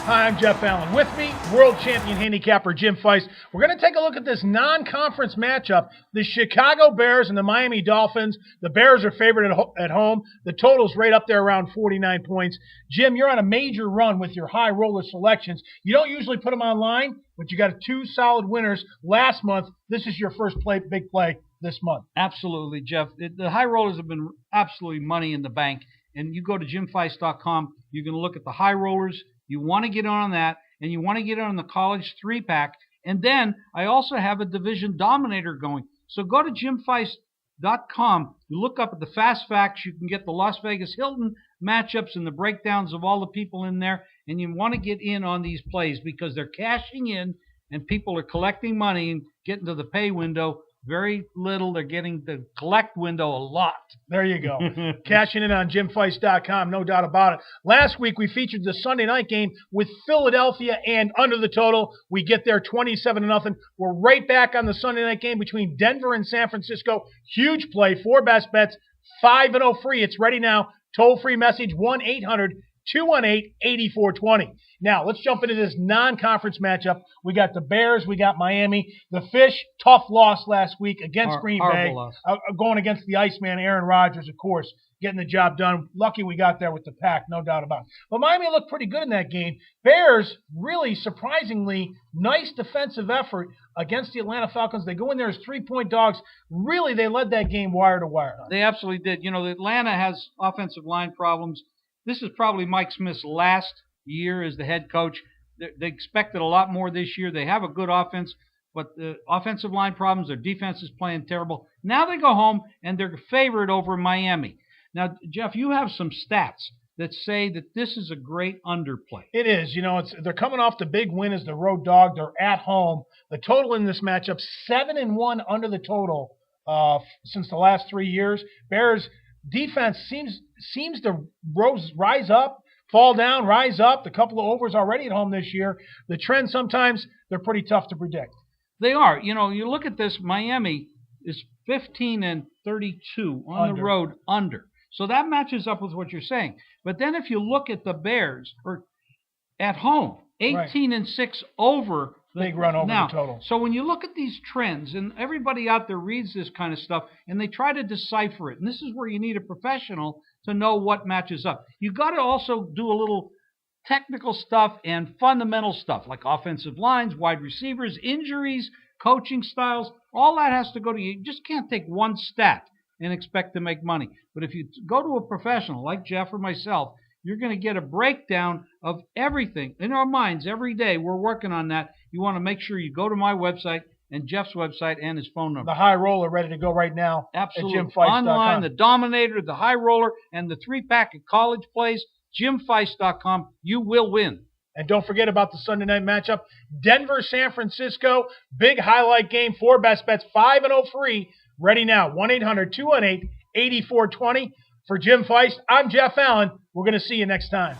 Hi, I'm Jeff Allen. With me, world champion handicapper Jim Feist. We're going to take a look at this non-conference matchup, the Chicago Bears and the Miami Dolphins. The Bears are favored at home. The total's right up there around 49 points. Jim, you're on a major run with your high roller selections. You don't usually put them online, but you got two solid winners last month. This is your first big play this month. Absolutely, Jeff. The high rollers have been absolutely money in the bank. And you go to jimfeist.com, you're going to look at the high rollers. You want to get on that, and you want to get on the college 3-pack. And then I also have a division dominator going. So go to jimfeist.com. You look up at the fast facts. You can get the Las Vegas Hilton matchups and the breakdowns of all the people in there. And you want to get in on these plays because they're cashing in, and people are collecting money and getting to the pay window. Very little. They're getting the collect window a lot. There you go. Cashing in on jimfeist.com, no doubt about it. Last week, we featured the Sunday night game with Philadelphia and under the total. We get there 27-0. We're right back on the Sunday night game between Denver and San Francisco. Huge play, 4 best bets, 5-0 free. It's ready now. Toll-free message, 1-800-218-8420. Now, let's jump into this non-conference matchup. We got the Bears. We got Miami. The Fish, tough loss last week against Green Bay. Going against the Iceman, Aaron Rodgers, of course, getting the job done. Lucky we got there with the pack, no doubt about it. But Miami looked pretty good in that game. Bears, really surprisingly, nice defensive effort against the Atlanta Falcons. They go in there as 3-point dogs. Really, they led that game wire to wire. They absolutely did. You know, Atlanta has offensive line problems. This is probably Mike Smith's last year as the head coach. They expected a lot more this year. They have a good offense, but the offensive line problems, their defense is playing terrible. Now they go home, and they're favored over Miami. Now, Jeff, you have some stats that say that this is a great underplay. It is. You know, they're coming off the big win as the road dog. They're at home. The total in this matchup, 7-1 under the total since the last 3 years. Bears defense seems to rise up, fall down, rise up. The couple of overs already at home this year. The trend sometimes, they're pretty tough to predict. They are. You know, you look at this, Miami is 15-32 on the road under. So that matches up with what you're saying. But then if you look at the Bears or at home, 18-6 over. Big run over the total. So when you look at these trends, and everybody out there reads this kind of stuff, and they try to decipher it, and this is where you need a professional to know what matches up. You got to also do a little technical stuff and fundamental stuff, like offensive lines, wide receivers, injuries, coaching styles. All that has to go to you. You just can't take one stat and expect to make money. But if you go to a professional like Jeff or myself, you're going to get a breakdown of everything in our minds every day. We're working on that. You want to make sure you go to my website and Jeff's website and his phone number. The high roller ready to go right now. Absolutely. At jimfeist.com. Online, the Dominator, the high roller, and the 3-pack at college plays. jimfeist.com. You will win. And don't forget about the Sunday night matchup. Denver, San Francisco. Big highlight game. 4 best bets. 5-0 free. Ready now. 1-800-218-8420. For Jim Feist, I'm Jeff Allen. We're going to see you next time.